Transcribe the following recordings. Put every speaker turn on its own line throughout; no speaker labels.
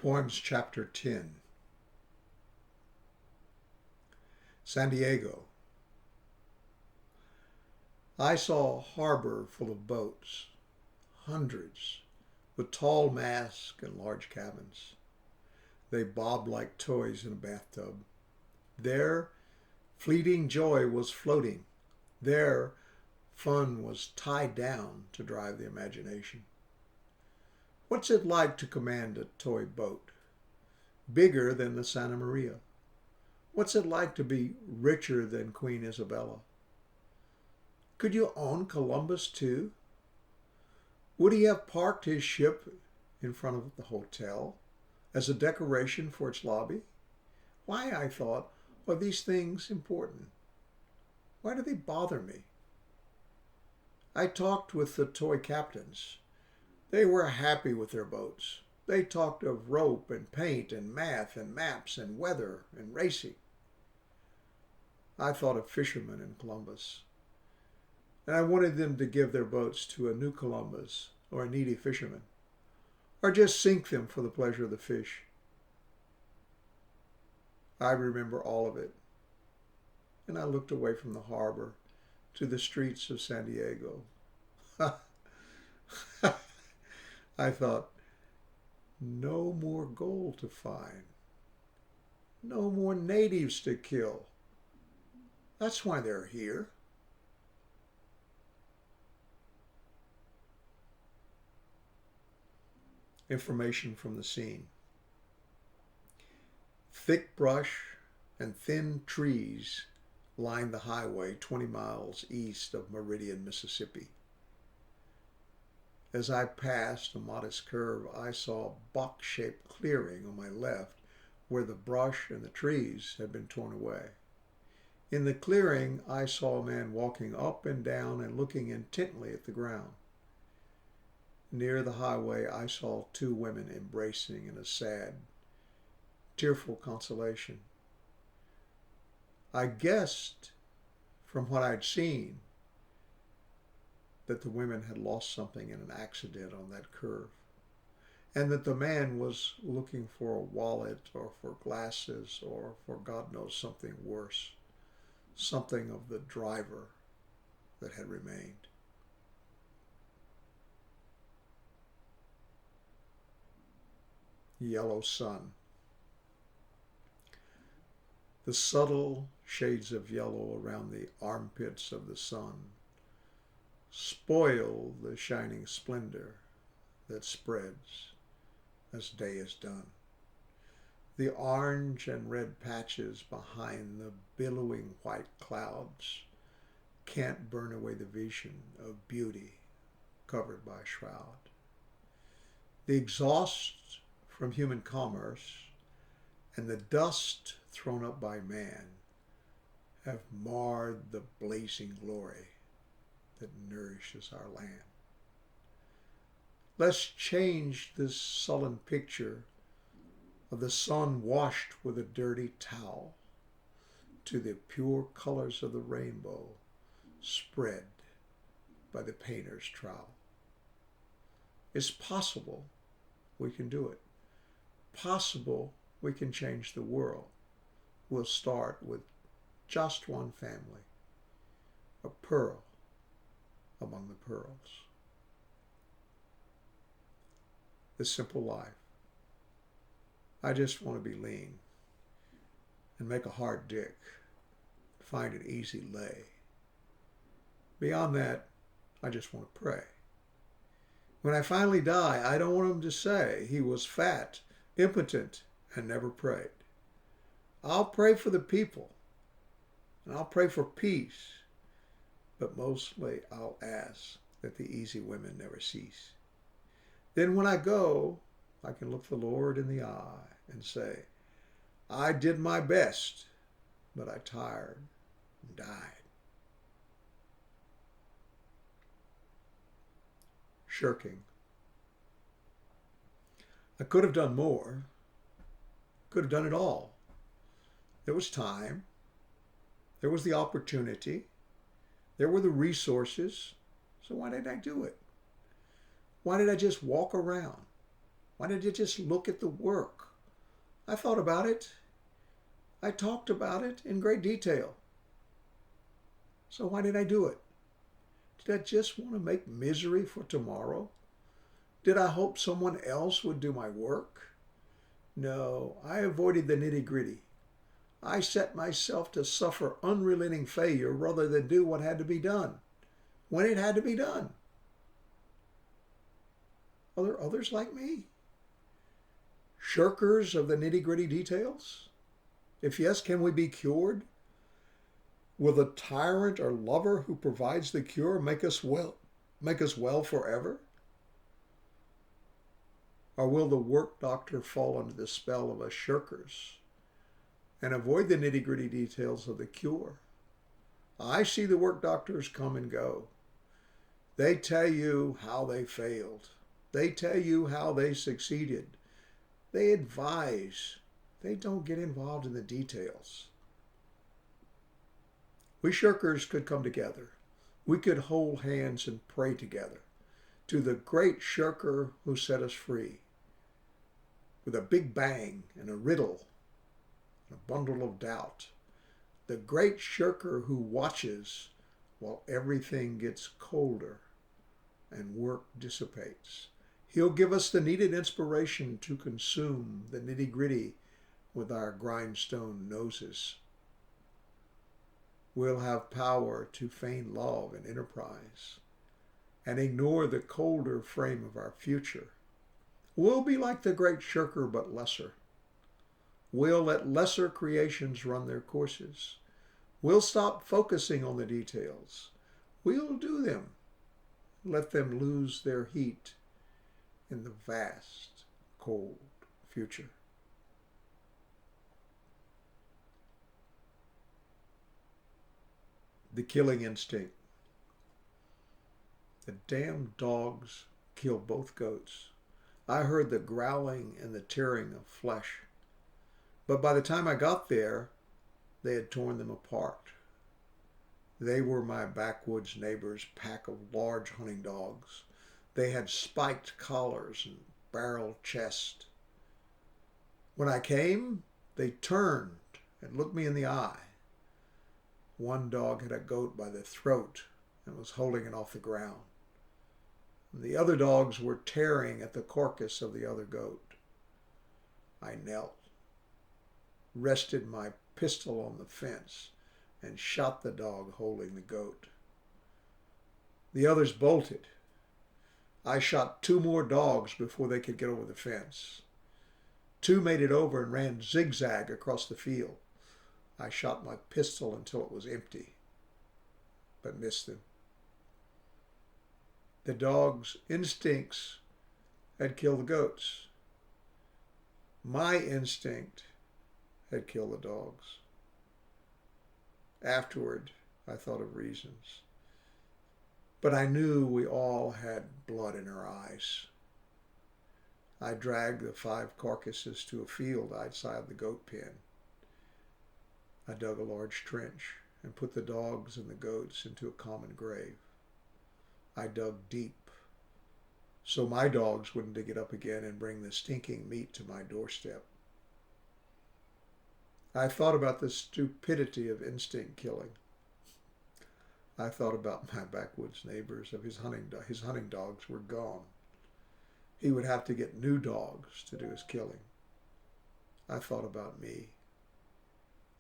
Poems Chapter 10. San Diego. I saw a harbor full of boats, hundreds, with tall masts and large cabins. They bobbed like toys in a bathtub. There, fleeting joy was floating. There, fun was tied down to drive the imagination. What's it like to command a toy boat, bigger than the Santa Maria? What's it like to be richer than Queen Isabella? Could you own Columbus too? Would he have parked his ship in front of the hotel as a decoration for its lobby? Why, I thought, are these things important? Why do they bother me? I talked with the toy captains. They were happy with their boats. They talked of rope and paint and math and maps and weather and racing. I thought of fishermen in Columbus, and I wanted them to give their boats to a new Columbus or a needy fisherman, or just sink them for the pleasure of the fish. I remember all of it, and I looked away from the harbor to the streets of San Diego. I thought, no more gold to find, no more natives to kill. That's why they're here. Information from the scene. Thick brush and thin trees line the highway 20 miles east of Meridian, Mississippi. As I passed a modest curve, I saw a box-shaped clearing on my left where the brush and the trees had been torn away. In the clearing, I saw a man walking up and down and looking intently at the ground. Near the highway, I saw two women embracing in a sad, tearful consolation. I guessed from what I'd seen that the women had lost something in an accident on that curve, and that the man was looking for a wallet or for glasses or for God knows something worse, something of the driver that had remained. Yellow sun. The subtle shades of yellow around the armpits of the sun spoil the shining splendor that spreads as day is done. The orange and red patches behind the billowing white clouds can't burn away the vision of beauty covered by a shroud. The exhaust from human commerce and the dust thrown up by man have marred the blazing glory that nourishes our land. Let's change this sullen picture of the sun washed with a dirty towel to the pure colors of the rainbow spread by the painter's trowel. It's possible we can do it. Possible we can change the world. We'll start with just one family, a pearl among the pearls. The simple life. I just want to be lean and make a hard dick, find an easy lay. Beyond that, I just want to pray. When I finally die, I don't want them to say he was fat, impotent, and never prayed. I'll pray for the people, and I'll pray for peace, but mostly I'll ask that the easy women never cease. Then when I go, I can look the Lord in the eye and say, I did my best, but I tired and died. Shirking. I could have done more, could have done it all. There was time, there was the opportunity, there were the resources, so why didn't I do it? Why did I just walk around? Why did you just look at the work? I thought about it. I talked about it in great detail. So why did I do it? Did I just want to make misery for tomorrow? Did I hope someone else would do my work? No, I avoided the nitty-gritty. I set myself to suffer unrelenting failure rather than do what had to be done when it had to be done. Are there others like me? Shirkers of the nitty-gritty details? If yes, can we be cured? Will the tyrant or lover who provides the cure make us well forever? Or will the work doctor fall under the spell of us shirkers and avoid the nitty-gritty details of the cure? I see the work doctors come and go. They tell you how they failed. They tell you how they succeeded. They advise. They don't get involved in the details. We shirkers could come together. We could hold hands and pray together to the great shirker who set us free. With a big bang and a riddle and a bundle of doubt. The great shirker who watches while everything gets colder and work dissipates. He'll give us the needed inspiration to consume the nitty-gritty with our grindstone noses. We'll have power to feign love and enterprise and ignore the colder frame of our future. We'll be like the great shirker, but lesser. We'll let lesser creations run their courses. We'll stop focusing on the details. We'll do them. Let them lose their heat in the vast, cold future. The killing instinct. The damn dogs killed both goats. I heard the growling and the tearing of flesh. But by the time I got there, they had torn them apart. They were my backwoods neighbor's pack of large hunting dogs. They had spiked collars and barrel chests. When I came, they turned and looked me in the eye. One dog had a goat by the throat and was holding it off the ground. The other dogs were tearing at the carcass of the other goat. I knelt, rested my pistol on the fence, and shot the dog holding the goat. The others bolted. I shot 2 more dogs before they could get over the fence. 2 made it over and ran zigzag across the field. I shot my pistol until it was empty, but missed them. The dog's instincts had killed the goats. My instinct had killed the dogs. Afterward, I thought of reasons. But I knew we all had blood in our eyes. I dragged the 5 carcasses to a field outside the goat pen. I dug a large trench and put the dogs and the goats into a common grave. I dug deep so my dogs wouldn't dig it up again and bring the stinking meat to my doorstep. I thought about the stupidity of instinct killing. I thought about my backwoods neighbors. His hunting dogs were gone. He would have to get new dogs to do his killing. I thought about me.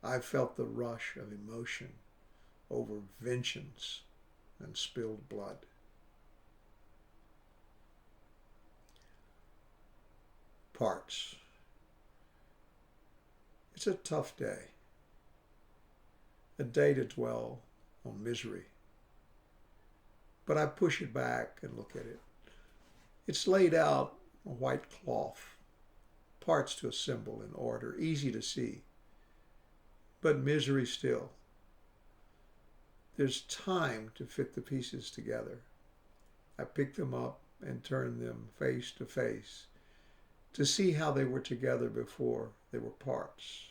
I felt the rush of emotion over vengeance and spilled blood. Parts. It's a tough day. A day to dwell on misery. But I push it back and look at it. It's laid out on white cloth, parts to assemble in order, easy to see. But misery still. There's time to fit the pieces together. I pick them up and turn them face to face to see how they were together before they were parts,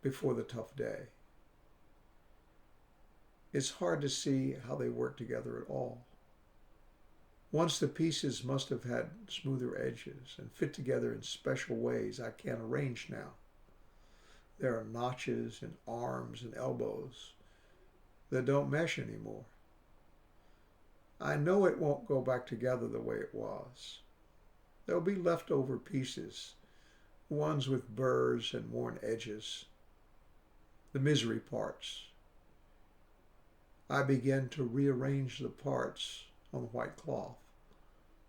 before the tough day. It's hard to see how they work together at all. Once the pieces must have had smoother edges and fit together in special ways I can't arrange now. There are notches in arms and elbows that don't mesh anymore. I know it won't go back together the way it was. There'll be leftover pieces, ones with burrs and worn edges, the misery parts. I begin to rearrange the parts on the white cloth.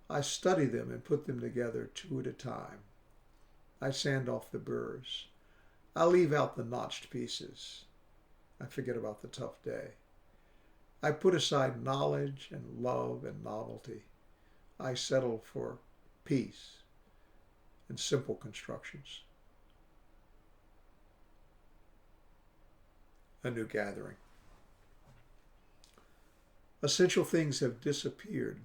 I study them and put them together two at a time. I sand off the burrs. I leave out the notched pieces. I forget about the tough day. I put aside knowledge and love and novelty. I settle for peace and simple constructions. A new gathering. Essential things have disappeared.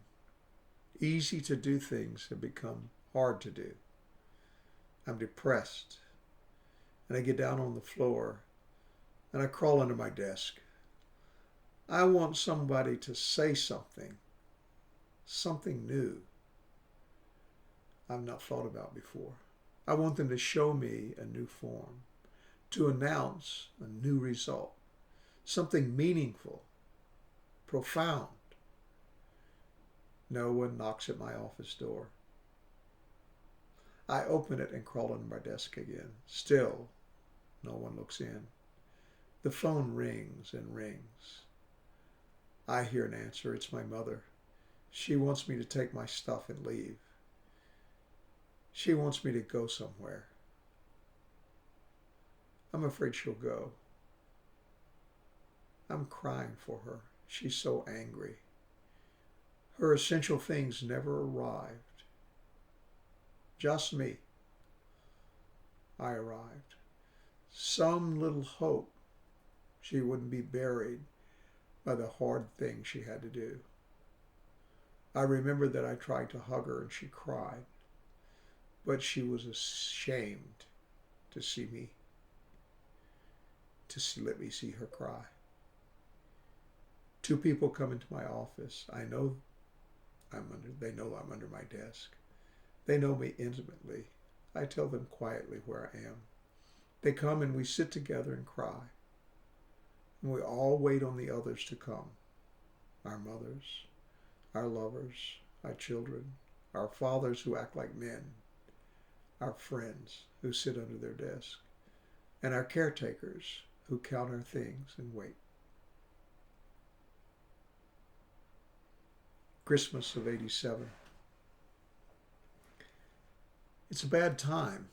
Easy to do things have become hard to do. I'm depressed, and I get down on the floor and I crawl under my desk. I want somebody to say something new I've not thought about before. I want them to show me a new form, to announce a new result, something meaningful, profound. No one knocks at my office door. I open it and crawl under my desk again. Still, no one looks in. The phone rings and rings. I hear an answer. It's my mother. She wants me to take my stuff and leave. She wants me to go somewhere. I'm afraid she'll go. I'm crying for her. She's so angry. Her essential things never arrived. Just me. I arrived. Some little hope she wouldn't be buried by the hard thing she had to do. I remember that I tried to hug her and she cried, but she was ashamed to see me, let me see her cry. Two people come into my office. They know I'm under my desk. They know me intimately. I tell them quietly where I am. They come and we sit together and cry. And we all wait on the others to come. Our mothers, our lovers, our children, our fathers who act like men, our friends who sit under their desk, and our caretakers who count our things and wait. Christmas of '87. It's a bad time,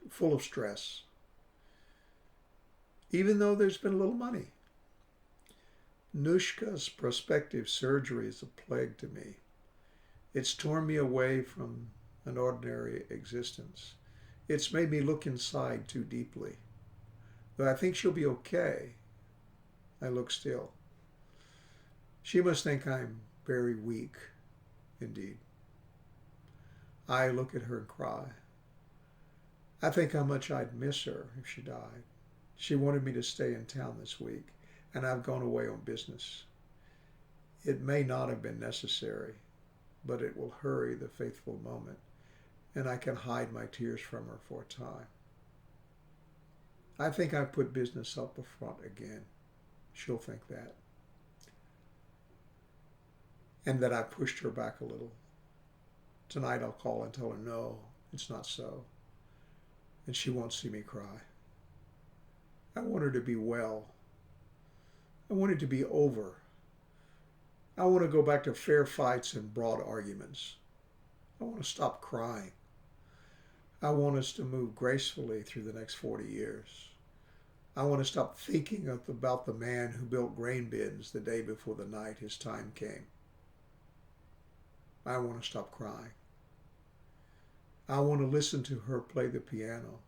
full of stress, even though there's been a little money. Nushka's prospective surgery is a plague to me. It's torn me away from an ordinary existence. It's made me look inside too deeply. Though I think she'll be okay, I look still. She must think I'm very weak, indeed. I look at her and cry. I think how much I'd miss her if she died. She wanted me to stay in town this week, and I've gone away on business. It may not have been necessary, but it will hurry the faithful moment, and I can hide my tears from her for a time. I think I put business up front again. She'll think that. And that I pushed her back a little. Tonight I'll call and tell her, no, it's not so. And she won't see me cry. I want her to be well. I want it to be over. I want to go back to fair fights and broad arguments. I want to stop crying. I want us to move gracefully through the next 40 years. I want to stop thinking about the man who built grain bins the day before the night his time came. I want to stop crying. I want to listen to her play the piano.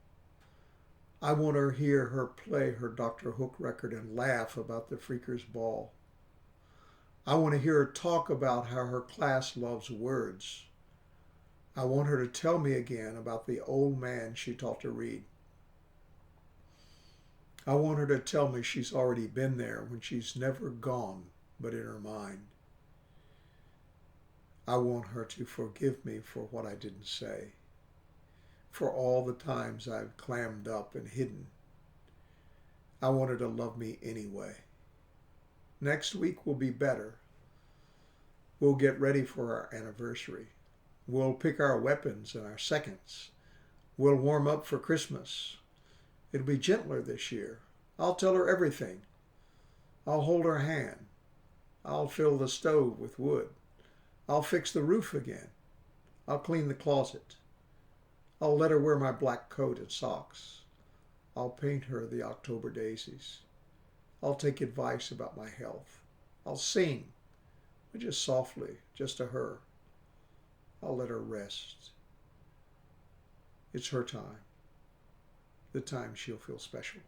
I want to hear her play her Dr. Hook record and laugh about the Freakers' Ball. I want to hear her talk about how her class loves words. I want her to tell me again about the old man she taught to read. I want her to tell me she's already been there when she's never gone but in her mind. I want her to forgive me for what I didn't say, for all the times I've clammed up and hidden. I want her to love me anyway. Next week will be better. We'll get ready for our anniversary. We'll pick our weapons and our seconds. We'll warm up for Christmas. It'll be gentler this year. I'll tell her everything. I'll hold her hand. I'll fill the stove with wood. I'll fix the roof again. I'll clean the closet. I'll let her wear my black coat and socks. I'll paint her the October daisies. I'll take advice about my health. I'll sing, but just softly, just to her. I'll let her rest. It's her time, the time she'll feel special.